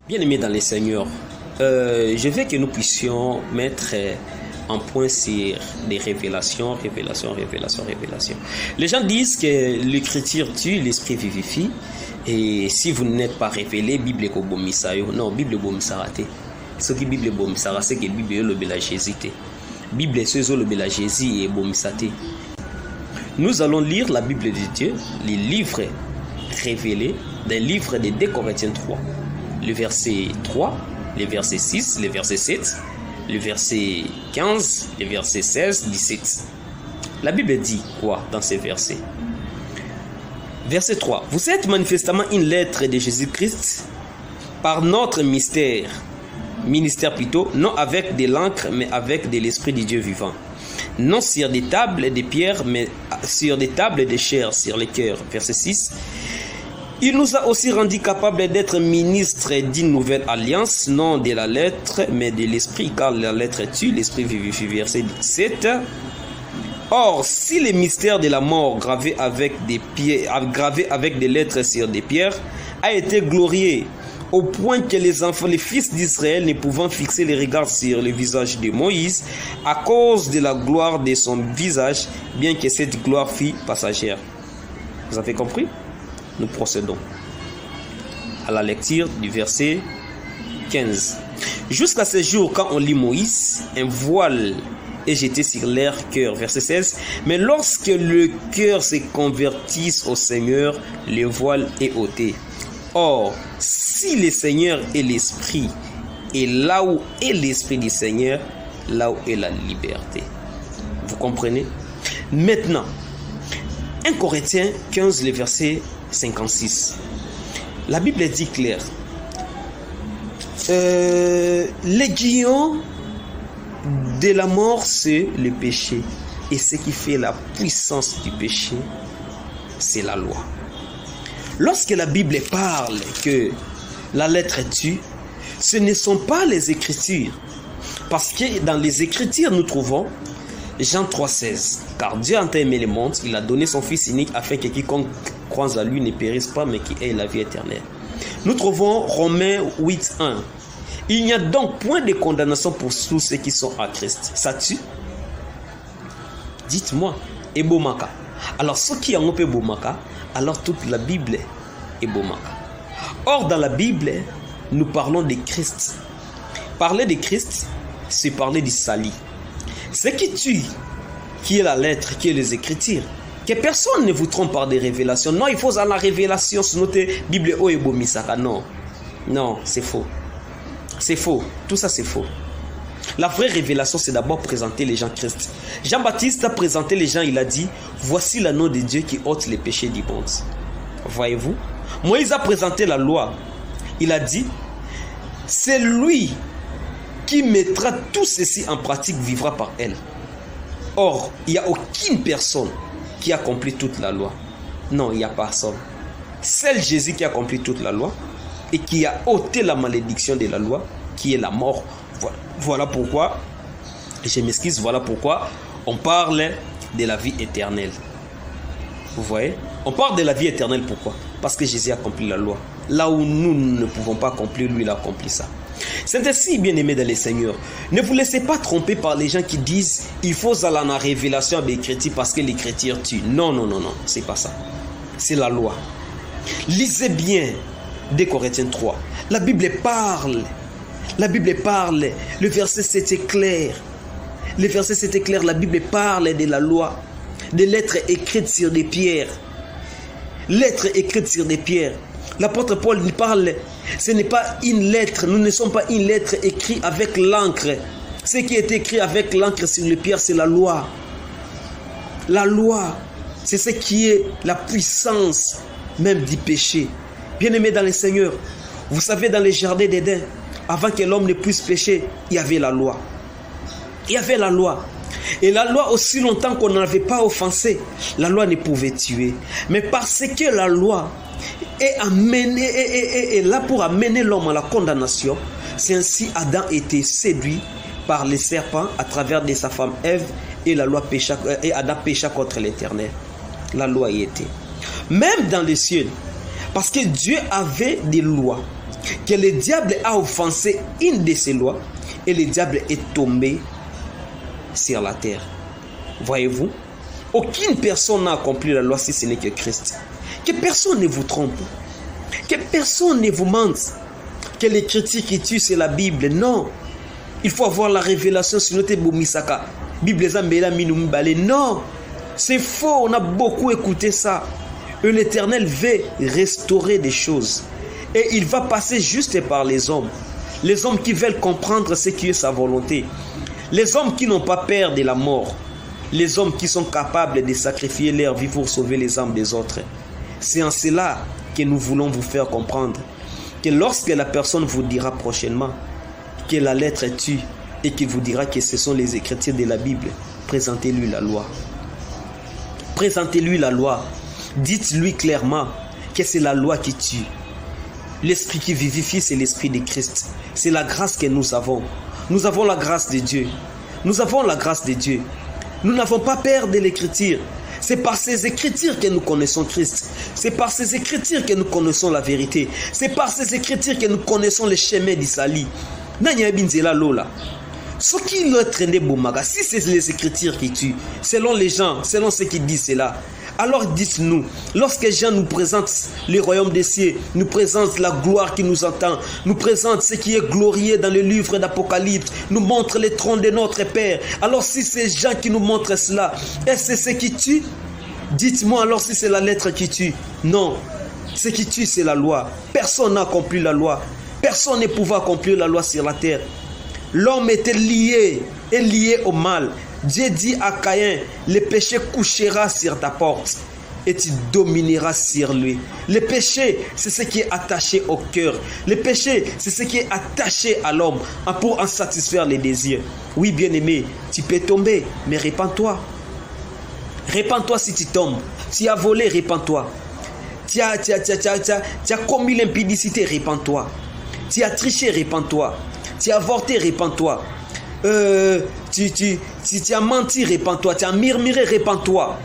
Bien-aimés dans les Seigneurs, je veux que nous puissions mettre en point sur des révélations. Les gens disent que l'écriture tue, l'esprit vivifie. Et si vous n'êtes pas révélé, Bible est bomisayo. Non, Bible bomisarate. Ce qui Bible bomisara, c'est que Bible est le bela Jésus. Bible est ce le bela Jésus et bomisate. Nous allons lire la Bible de Dieu, les livres révélés, des livres de 2 Corinthiens 3. Le verset 3, le verset 6, le verset 7, le verset 15, le verset 16, 17. La Bible dit quoi dans ces versets? Verset 3. Vous êtes manifestement une lettre de Jésus-Christ par notre ministère plutôt, non avec de l'encre, mais avec de l'Esprit de Dieu vivant. Non sur des tables de pierre, mais sur des tables de chair, sur les cœurs. Verset 6. Il nous a aussi rendu capables d'être ministres d'une nouvelle alliance, non de la lettre, mais de l'esprit, car la lettre tue, l'esprit vivifie. Verset 7. Or, si le mystère de la mort gravé avec des lettres sur des pierres a été glorifié au point que les fils d'Israël ne pouvant fixer les regards sur le visage de Moïse à cause de la gloire de son visage, bien que cette gloire fût passagère. Vous avez compris? Nous procédons à la lecture du verset 15. Jusqu'à ce jour, quand on lit Moïse, un voile est jeté sur leur cœur. Verset 16. Mais lorsque le cœur se convertisse au Seigneur, le voile est ôté. Or, si le Seigneur est l'Esprit, et là où est l'Esprit du Seigneur, là où est la liberté. Vous comprenez? Maintenant, 1 Corinthiens 15, le verset 56. La Bible dit clair. L'aiguillon de la mort, c'est le péché. Et ce qui fait la puissance du péché, c'est la loi. Lorsque la Bible parle que la lettre tue, ce ne sont pas les Écritures. Parce que dans les Écritures, nous trouvons Jean 3,16. Car Dieu a aimé le monde, il a donné son Fils unique afin que quiconque croit à lui ne périsse pas, mais qui ait la vie éternelle. Nous trouvons Romains 8,1. Il n'y a donc point de condamnation pour tous ceux qui sont à Christ. Ça tue? Dites-moi. Et Bomaka. Alors, ceux qui ont peu Bomaka, alors toute la Bible est Bomaka. Or, dans la Bible, nous parlons de Christ. Parler de Christ, c'est parler du salut. Ce qui tue, qui est la lettre, qui est les Écritures. Que personne ne vous trompe par des révélations. Non, il faut à la révélation sur notre Bible et Bomisaka. Non, non, c'est faux. C'est faux. Tout ça, c'est faux. La vraie révélation, c'est d'abord présenter les gens Christ. Jean-Baptiste a présenté les gens, il a dit, voici l'agneau de Dieu qui ôte les péchés du monde. Voyez-vous? Moïse a présenté la loi. Il a dit, c'est lui qui mettra tout ceci en pratique, vivra par elle. Or, il n'y a aucune personne qui a accompli toute la loi. Non, il n'y a personne. Seul Jésus qui a accompli toute la loi et qui a ôté la malédiction de la loi, qui est la mort. Voilà pourquoi, je m'excuse, voilà pourquoi on parle de la vie éternelle. Vous voyez? On parle de la vie éternelle, pourquoi? Parce que Jésus a accompli la loi. Là où nous ne pouvons pas accomplir, lui il a accompli ça. C'est ainsi, bien-aimés dans les Seigneurs. Ne vous laissez pas tromper par les gens qui disent il faut aller à la révélation des chrétiens parce que les chrétiens tuent. Non, non, non, non, c'est pas ça. C'est la loi. Lisez bien 2 Corinthiens 3. La Bible parle. La Bible parle. Le verset 7 est clair. Le verset 7 est clair. La Bible parle de la loi. Des lettres écrites sur des pierres. Lettres écrites sur des pierres. L'apôtre Paul il parle, ce n'est pas une lettre, nous ne sommes pas une lettre écrite avec l'encre. Ce qui est écrit avec l'encre sur les pierres, c'est la loi. La loi, c'est ce qui est la puissance même du péché. Bien-aimés dans le Seigneur, vous savez dans les jardins d'Éden, avant que l'homme ne puisse pécher, il y avait la loi. Il y avait la loi. Et la loi, aussi longtemps qu'on n'avait pas offensé, la loi ne pouvait tuer. Mais parce que la loi est là pour amener l'homme à la condamnation, c'est ainsi Adam était séduit par les serpents à travers de sa femme Ève et la loi pécha, et Adam pécha contre l'Éternel. La loi y était. Même dans les cieux, parce que Dieu avait des lois que le diable a offensé une de ces lois et le diable est tombé sur la terre. Voyez-vous, aucune personne n'a accompli la loi si ce n'est que Christ. Que personne ne vous trompe, que personne ne vous mente, que l'écriture qui tue c'est la Bible. Non, il faut avoir la révélation sur notre Bomisaka. Bible Zambela Minumbale. Non, c'est faux, on a beaucoup écouté ça. Et l'Éternel veut restaurer des choses. Et il va passer juste par les hommes qui veulent comprendre ce qui est sa volonté. Les hommes qui n'ont pas peur de la mort. Les hommes qui sont capables de sacrifier leur vie pour sauver les âmes des autres. C'est en cela que nous voulons vous faire comprendre que lorsque la personne vous dira prochainement que la lettre tue et qu'il vous dira que ce sont les écritures de la Bible, présentez-lui la loi. Présentez-lui la loi. Dites-lui clairement que c'est la loi qui tue. L'esprit qui vivifie, c'est l'esprit de Christ. C'est la grâce que nous avons. Nous avons la grâce de Dieu. Nous avons la grâce de Dieu. Nous n'avons pas peur de l'écriture. C'est par ces écritures que nous connaissons Christ. C'est par ces écritures que nous connaissons la vérité. C'est par ces écritures que nous connaissons le chemin d'Isali. Ce qui leur traînait Bomaga, si c'est les écritures qui tuent, selon les gens, selon ceux qui disent cela, alors dites-nous, lorsque Jean nous présente le royaume des cieux, nous présente la gloire qui nous entend, nous présente ce qui est glorieux dans le livre d'Apocalypse, nous montre le trône de notre Père. Alors si c'est Jean qui nous montre cela, est-ce que c'est ce qui tue? Dites-moi alors si c'est la lettre qui tue. Non, ce qui tue c'est la loi. Personne n'a accompli la loi. Personne ne pouvait accomplir la loi sur la terre. L'homme était lié au mal. Dieu dit à Caïn, le péché couchera sur ta porte et tu domineras sur lui. Le péché, c'est ce qui est attaché au cœur. Le péché, c'est ce qui est attaché à l'homme pour en satisfaire les désirs. Oui, bien-aimé, tu peux tomber, mais répands-toi. Répands-toi si tu tombes. Tu as volé, répands-toi. Tu as commis l'impudicité, répands-toi. Tu as triché, répands-toi. Tu as avorté, répands-toi. Tu as menti, répands-toi. Tu as murmuré, répands-toi.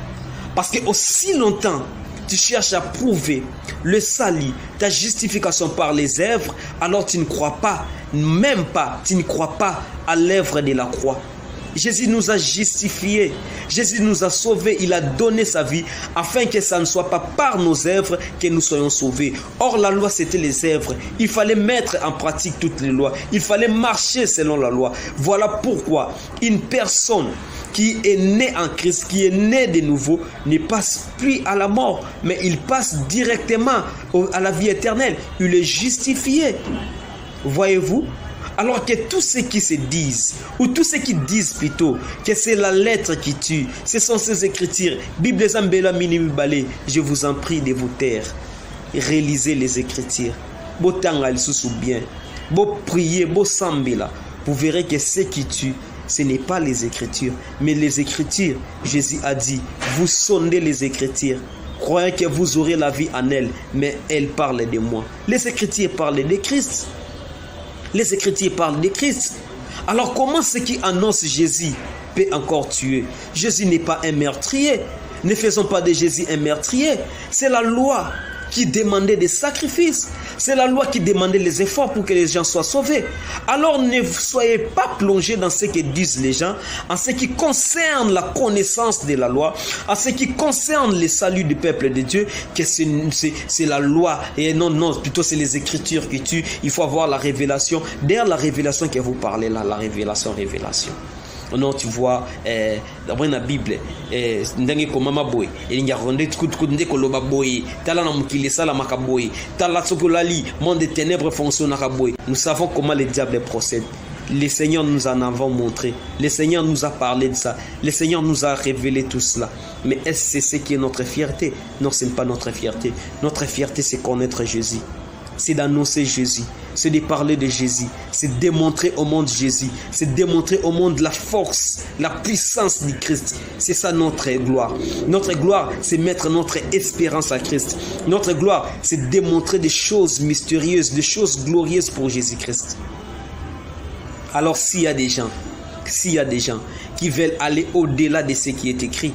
Parce que aussi longtemps tu cherches à prouver le salut, ta justification par les œuvres, alors tu ne crois pas, même pas, tu ne crois pas à l'œuvre de la croix. Jésus nous a justifiés, Jésus nous a sauvés, il a donné sa vie afin que ça ne soit pas par nos œuvres que nous soyons sauvés. Or la loi c'était les œuvres, il fallait mettre en pratique toutes les lois, il fallait marcher selon la loi. Voilà pourquoi une personne qui est née en Christ, qui est née de nouveau, ne passe plus à la mort, mais il passe directement à la vie éternelle, il est justifié. Voyez-vous? Alors que tous ceux qui se disent, ou tous ceux qui disent plutôt que c'est la lettre qui tue, ce sont ces écritures. Bible Zambela Minimibale, je vous en prie de vous taire. Réalisez les écritures. Beau tangal sous bien. Beau prier, beau sambela. Vous verrez que ce qui tue, ce n'est pas les écritures, mais les écritures. Jésus a dit, vous sondez les écritures. Croyez que vous aurez la vie en elles, mais elles parlent de moi. Les écritures parlent de Christ. Les Écritures parlent de Christ. Alors comment ce qui annonce Jésus peut encore tuer? Jésus n'est pas un meurtrier. Ne faisons pas de Jésus un meurtrier. C'est la loi qui demandait des sacrifices. C'est la loi qui demandait les efforts pour que les gens soient sauvés. Alors ne soyez pas plongés dans ce que disent les gens en ce qui concerne la connaissance de la loi, en ce qui concerne le salut du peuple de Dieu, que c'est la loi. Et non, plutôt c'est les écritures qui tuent. Il faut avoir la révélation. D'ailleurs, la révélation que vous parlez là, la révélation. Non, tu vois, dans la Bible, ndange komama boy, il y a rondé tkunde koloba boy, tala na mukile sala makaboy, tala sokolali, monde des ténèbres fonctionne à boy. Nous savons comment le diable procède. Le Seigneur nous en a montré. Le Seigneur nous a parlé de ça. Le Seigneur nous a révélé tout cela. Mais est-ce que c'est ce qui est notre fierté? Non, ce n'est pas notre fierté. Notre fierté, c'est connaître Jésus. C'est d'annoncer Jésus, c'est de parler de Jésus, c'est démontrer au monde Jésus, c'est démontrer au monde la force, la puissance du Christ. C'est ça notre gloire. Notre gloire, c'est mettre notre espérance à Christ. Notre gloire, c'est démontrer des choses mystérieuses, des choses glorieuses pour Jésus-Christ. Alors s'il y a des gens qui veulent aller au-delà de ce qui est écrit,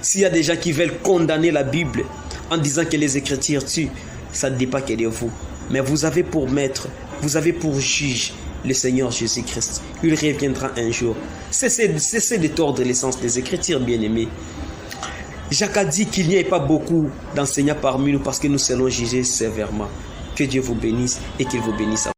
s'il y a des gens qui veulent condamner la Bible en disant que les Écritures tuent, ça ne dépend que de vous. Mais vous avez pour maître, vous avez pour juge le Seigneur Jésus-Christ. Il reviendra un jour. Cessez de tordre l'essence des Écritures, bien-aimés. Jacques a dit qu'il n'y ait pas beaucoup d'enseignants parmi nous parce que nous serons jugés sévèrement. Que Dieu vous bénisse et qu'il vous bénisse.